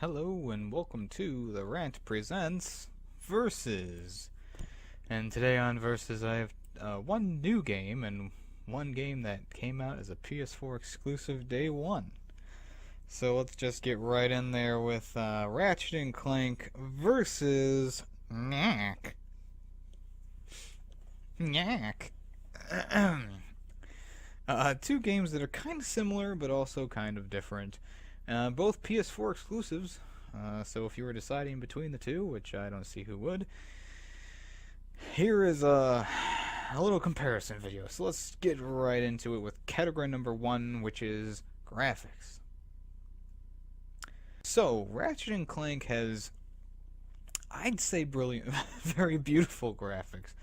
Hello and welcome to the Rant Presents Versus. And today on Versus I have one new game and one game that came out as a PS4 exclusive day one. So let's just get right in there with Ratchet & Clank versus Knack. Knack. Two games that are kind of similar but also kind of different. Both PS4 exclusives, so if you were deciding between the two, which I don't see who would, here is a little comparison video. So let's get right into it with category number one, which is graphics. So, Ratchet and Clank has, I'd say, brilliant, very beautiful graphics.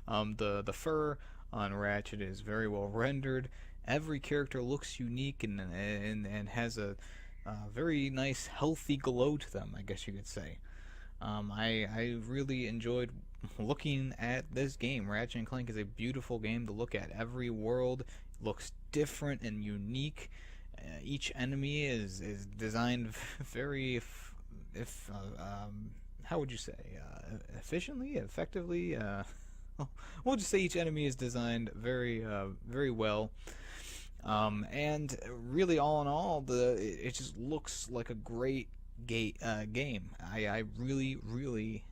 The fur on Ratchet is very well rendered. Every character looks unique and has a very nice, healthy glow to them, I guess you could say. I really enjoyed looking at this game. Ratchet & Clank is a beautiful game to look at. Every world looks different and unique. Each enemy is designed very, how would you say, efficiently, effectively. We'll just say each enemy is designed very well. And really, all in all, it just looks like a great game. I really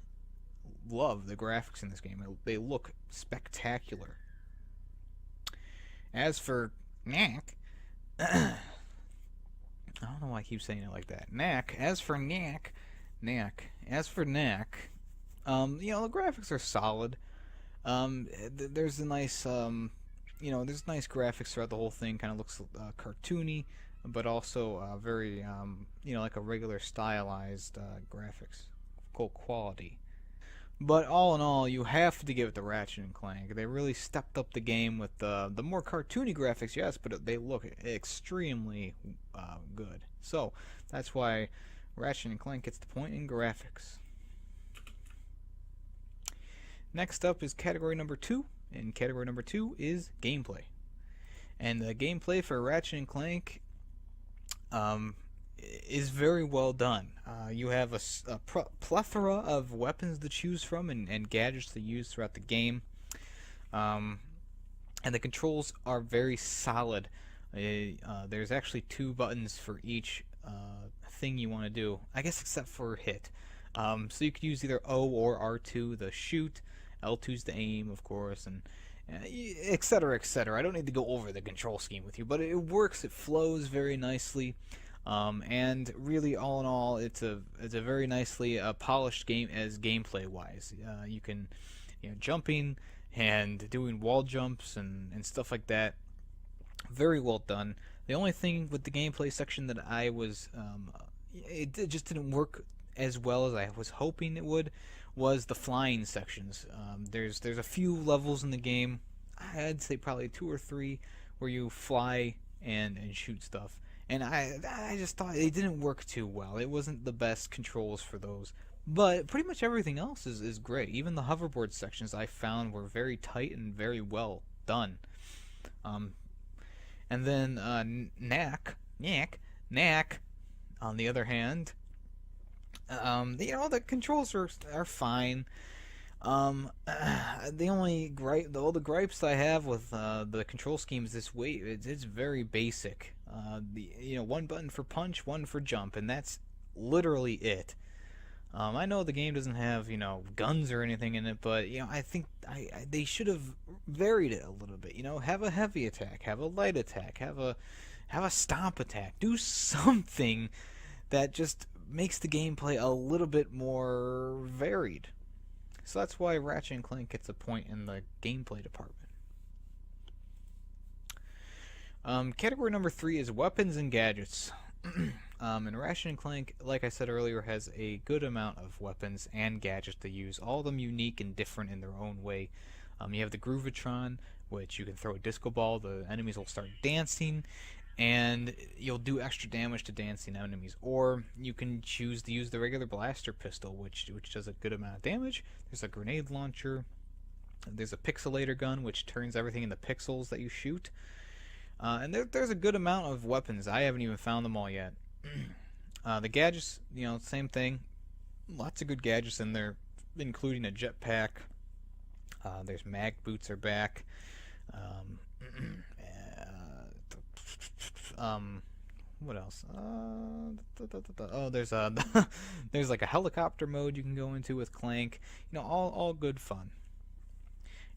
love the graphics in this game. They look spectacular. As for Knack, I don't know why I keep saying it like that. Knack. As for Knack, the graphics are solid. There's a nice there's nice graphics throughout the whole thing. Kind of looks cartoony, but also very, like a regular stylized graphics, cool quality. But all in all, you have to give it to Ratchet and Clank. They really stepped up the game with the more cartoony graphics, yes, but they look extremely good. So that's why Ratchet and Clank gets the point in graphics. Next up is category number two. And category number two is gameplay. And the gameplay for Ratchet and Clank is very well done. You have a plethora of weapons to choose from and gadgets to use throughout the game. And the controls are very solid. There's actually two buttons for each thing you want to do, I guess, except for hit. So you could use either O or R2 to shoot. L2's the aim, of course, and etc., etc. I don't need to go over the control scheme with you, but it works. It flows very nicely, and really, all in all, it's a very nicely polished game as gameplay-wise. You can, jumping and doing wall jumps and stuff like that. Very well done. The only thing with the gameplay section that I was, it just didn't work as well as I was hoping it would, was the flying sections. There's a few levels in the game, I'd say probably 2 or 3, where you fly and shoot stuff. And I just thought it didn't work too well. It wasn't the best controls for those. But pretty much everything else is great. Even the hoverboard sections I found were very tight and very well done. And then Knack, on the other hand, the controls are fine. The only all the gripes I have with the control scheme is this weight. It's very basic. One button for punch, one for jump, and that's literally it. I know the game doesn't have guns or anything in it, but I think they should have varied it a little bit. Have a heavy attack, have a light attack, have a stomp attack. Do something that just makes the gameplay a little bit more varied. So that's why Ratchet and Clank gets a point in the gameplay department. Category number 3 is weapons and gadgets. And Ratchet and Clank, like I said earlier, has a good amount of weapons and gadgets to use, all of them unique and different in their own way. You have the Groovatron, which you can throw a disco ball, the enemies will start dancing, and you'll do extra damage to dancing enemies. Or you can choose to use the regular blaster pistol, which does a good amount of damage. There's a grenade launcher. There's a pixelator gun, which turns everything into pixels that you shoot. And there's a good amount of weapons. I haven't even found them all yet. The gadgets, same thing. Lots of good gadgets in there, including a jetpack. There's mag boots are back. Um, what else? Oh, there's a there's like a helicopter mode you can go into with Clank. All good fun.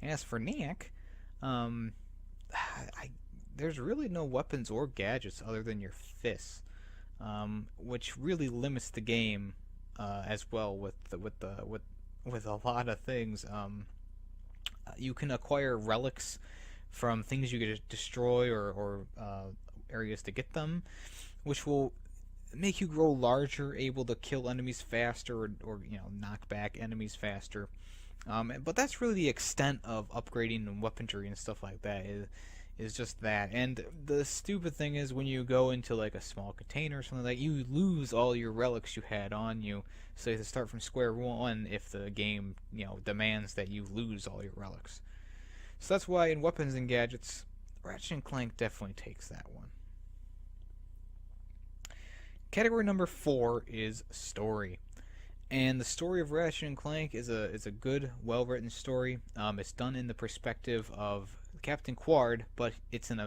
And as for Knack, um, I there's really no weapons or gadgets other than your fists, which really limits the game as well with a lot of things. You can acquire relics from things you get to destroy or areas to get them, which will make you grow larger, able to kill enemies faster or knock back enemies faster. But that's really the extent of upgrading and weaponry and stuff like that. Is just that. And the stupid thing is when you go into like a small container or something like that, you lose all your relics you had on you. So you have to start from square one if the game, demands that you lose all your relics. So that's why in weapons and gadgets, Ratchet and Clank definitely takes that one. Category number 4 is story. And the story of Ratchet and Clank is a good, well-written story. It's done in the perspective of Captain Quard, but it's in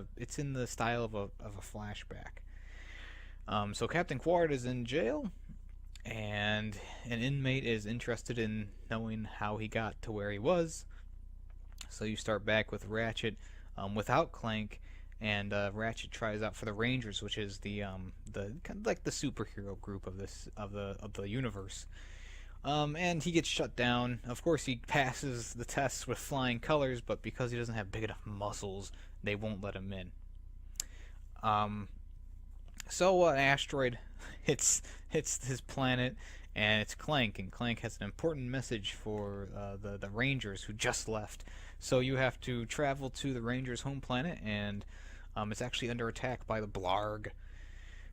the style of a flashback. So Captain Quard is in jail, and an inmate is interested in knowing how he got to where he was. So you start back with Ratchet without Clank, and Ratchet tries out for the Rangers, which is the kind of like the superhero group of the universe. And he gets shut down. Of course, he passes the tests with flying colors, but because he doesn't have big enough muscles, they won't let him in. So an asteroid hits his planet, and it's Clank, and Clank has an important message for the Rangers who just left. So you have to travel to the Rangers' home planet, and it's actually under attack by the Blarg.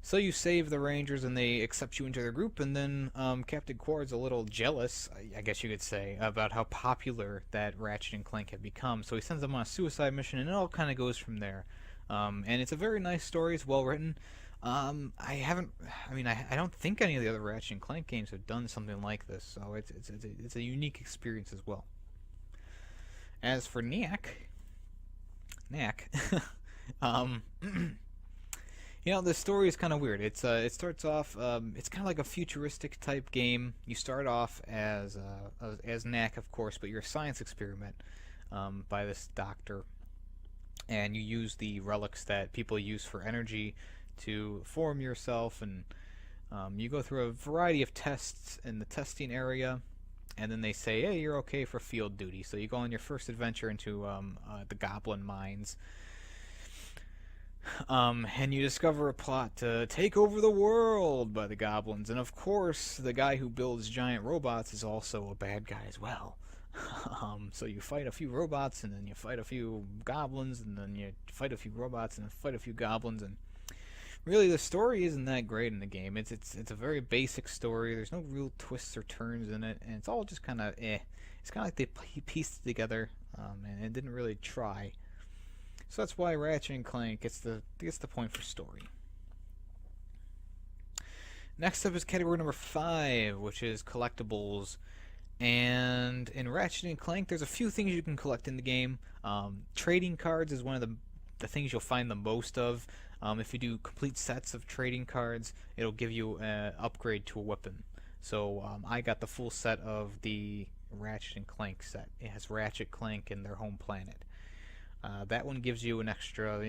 So you save the Rangers, and they accept you into their group, and then Captain Quard's a little jealous, I guess you could say, about how popular that Ratchet and Clank have become. So he sends them on a suicide mission, and it all kind of goes from there. And it's a very nice story. It's well written. I don't think any of the other Ratchet and Clank games have done something like this, so it's a unique experience as well. As for Knack, the story is kind of weird. It starts off. It's kind of like a futuristic type game. You start off as Knack, of course, but you're a science experiment by this doctor, and you use the relics that people use for energy to form yourself, and you go through a variety of tests in the testing area, and then they say, hey, you're okay for field duty. So you go on your first adventure into the Goblin Mines, and you discover a plot to take over the world by the goblins. And of course, the guy who builds giant robots is also a bad guy as well. So you fight a few robots, and then you fight a few goblins, and then you fight a few robots, and then fight a few goblins, and really, the story isn't that great in the game. It's a very basic story. There's no real twists or turns in it, and it's all just kind of eh. It's kind of like they pieced it together, and it didn't really try. So that's why Ratchet and Clank gets the point for story. Next up is category number 5, which is collectibles. And in Ratchet and Clank, there's a few things you can collect in the game. Trading cards is one of the things you'll find the most of. If you do complete sets of trading cards, it'll give you an upgrade to a weapon. So I got the full set of the Ratchet and Clank set. It has Ratchet, Clank, and their home planet. That one gives you an extra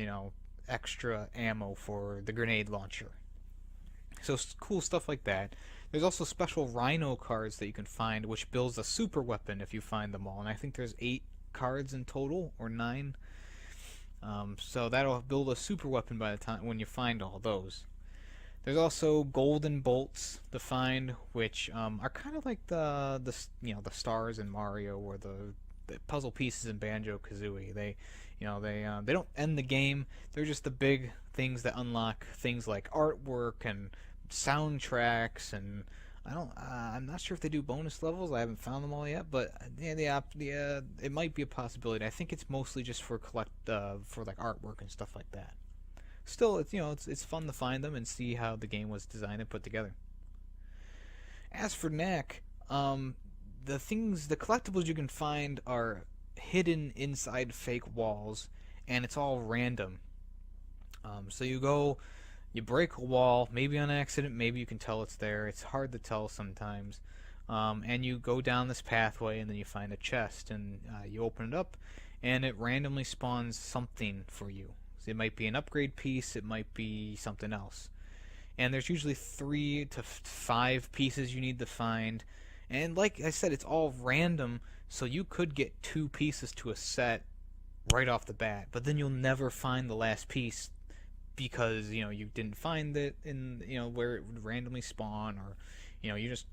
ammo for the grenade launcher. So cool stuff like that. There's also special Rhino cards that you can find, which builds a super weapon if you find them all. And I think there's 8 cards in total, or 9. So that'll build a super weapon by the time when you find all those. There's also golden bolts to find, which are kind of like the stars in Mario or the puzzle pieces in Banjo-Kazooie. They don't end the game. They're just the big things that unlock things like artwork and soundtracks, and I'm not sure if they do bonus levels. I haven't found them all yet, but it might be a possibility. I think it's mostly just for like artwork and stuff like that. still, it's fun to find them and see how the game was designed and put together. As for Knack, the collectibles you can find are hidden inside fake walls, and it's all random. So you break a wall, maybe on accident, maybe you can tell it's there. It's hard to tell sometimes. And you go down this pathway, and then you find a chest, and you open it up, and it randomly spawns something for you. So it might be an upgrade piece, it might be something else. And there's usually 3 to 5 pieces you need to find. And like I said, it's all random, so you could get 2 pieces to a set right off the bat, but then you'll never find the last piece because you didn't find it in where it would randomly spawn, or you just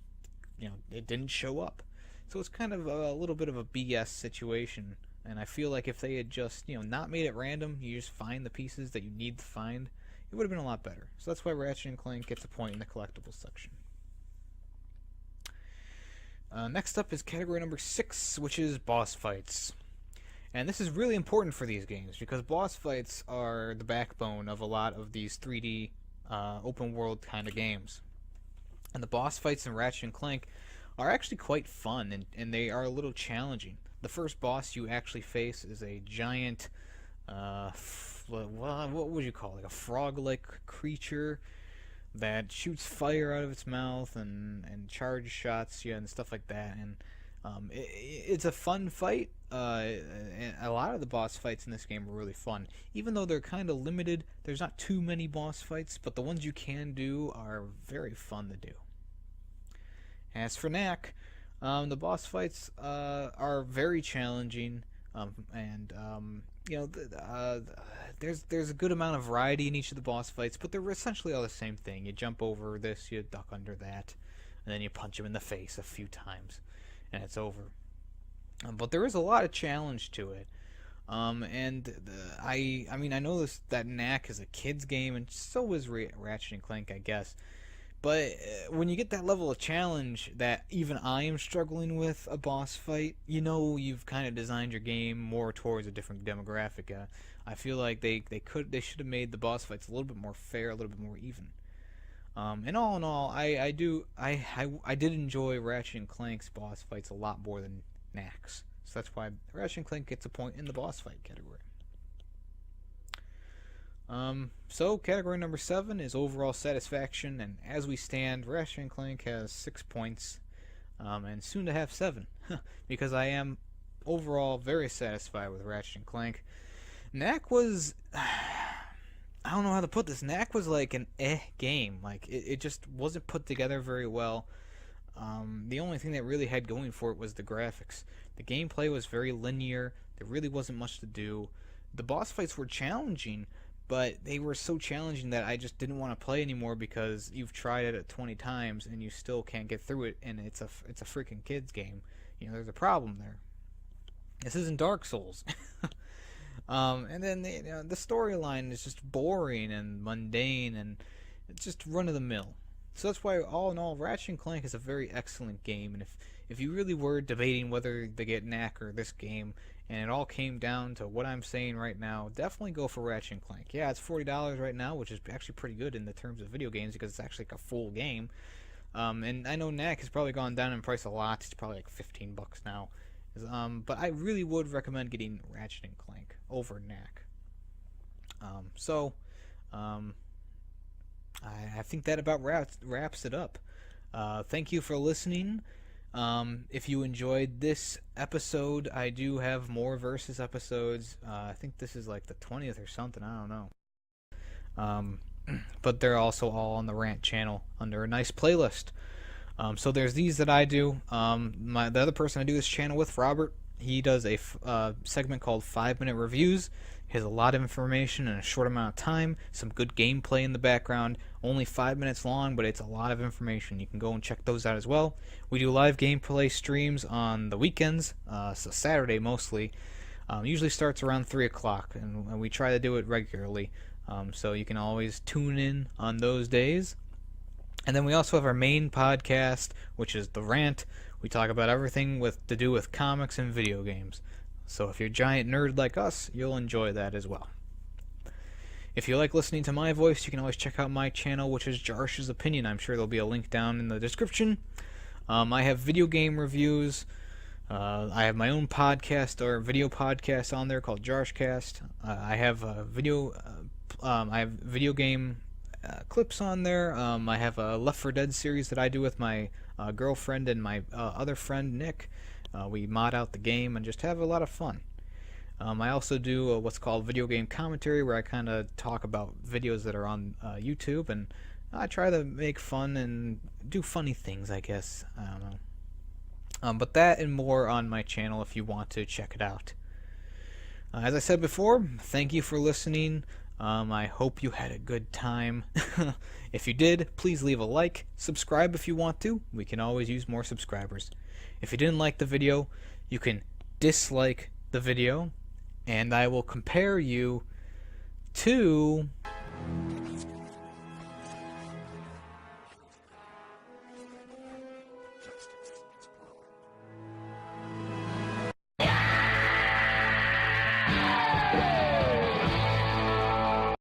it didn't show up. So it's kind of a little bit of a BS situation, and I feel like if they had just not made it random, you just find the pieces that you need to find, it would have been a lot better. So that's why Ratchet and Clank gets a point in the collectibles section. Next up is category number 6, which is boss fights. And this is really important for these games because boss fights are the backbone of a lot of these 3D open world kind of games. And the boss fights in Ratchet and Clank are actually quite fun, and they are a little challenging. The first boss you actually face is a giant, what would you call it? A frog-like creature that shoots fire out of its mouth and charge shots you and stuff like that. And it's a fun fight. And a lot of the boss fights in this game are really fun. Even though they're kind of limited, there's not too many boss fights, but the ones you can do are very fun to do. As for Knack, the boss fights are very challenging, and there's a good amount of variety in each of the boss fights, but they're essentially all the same thing. You jump over this, you duck under that, and then you punch him in the face a few times, and it's over. But there is a lot of challenge to it. I know that Knack is a kid's game, and so is Ratchet and Clank, I guess. But when you get that level of challenge that even I am struggling with a boss fight, you've kind of designed your game more towards a different demographic. I feel like they should have made the boss fights a little bit more fair, a little bit more even. And all in all, I did enjoy Ratchet and Clank's boss fights a lot more than Knack's. So that's why Ratchet and Clank gets a point in the boss fight category. So category number 7 is overall satisfaction, and as we stand, Ratchet and Clank has 6 points, and soon to have 7, because I am overall very satisfied with Ratchet and Clank. Knack was, I don't know how to put this. Knack was like an game. Like it just wasn't put together very well. The only thing that really had going for it was the graphics. The gameplay was very linear. There really wasn't much to do. The boss fights were challenging, but they were so challenging that I just didn't want to play anymore because you've tried it 20 times and you still can't get through it, and it's a freaking kids game. There's a problem there. This isn't Dark Souls. And then the storyline is just boring and mundane, and it's just run of the mill. So that's why, all in all, Ratchet and Clank is a very excellent game. And if you really were debating whether to get Knack or this game, and it all came down to what I'm saying right now, definitely go for Ratchet and Clank. Yeah, it's $40 right now, which is actually pretty good in the terms of video games because it's actually like a full game. And I know Knack has probably gone down in price a lot. It's probably like $15 now. But I really would recommend getting Ratchet and Clank over Knack. I think that about wraps it up. Thank you for listening. If you enjoyed this episode, I do have more Versus episodes. I think this is like the 20th or something. I don't know. But they're also all on the Rant channel under a nice playlist. So there's these that I do. The other person I do this channel with, Robert, he does a segment called 5-Minute Reviews. He has a lot of information in a short amount of time, some good gameplay in the background, only 5 minutes long, but it's a lot of information. You can go and check those out as well. We do live gameplay streams on the weekends, so Saturday mostly. Usually starts around 3 o'clock, and we try to do it regularly, so you can always tune in on those days. And then we also have our main podcast, which is the Rant. We talk about everything to do with comics and video games. So if you're a giant nerd like us, you'll enjoy that as well. If you like listening to my voice, you can always check out my channel, which is Jarsh's Opinion. I'm sure there'll be a link down in the description. I have video game reviews. I have my own podcast or video podcast on there called Jarshcast. I have video game clips on there. I have a Left 4 Dead series that I do with my girlfriend and my other friend Nick. We mod out the game and just have a lot of fun. I also do what's called video game commentary, where I kind of talk about videos that are on YouTube, and I try to make fun and do funny things, I guess. I don't know. But that and more on my channel if you want to check it out. As I said before, thank you for listening. I hope you had a good time. If you did, please leave a like. Subscribe if you want to. We can always use more subscribers. If you didn't like the video, you can dislike the video, and I will compare you to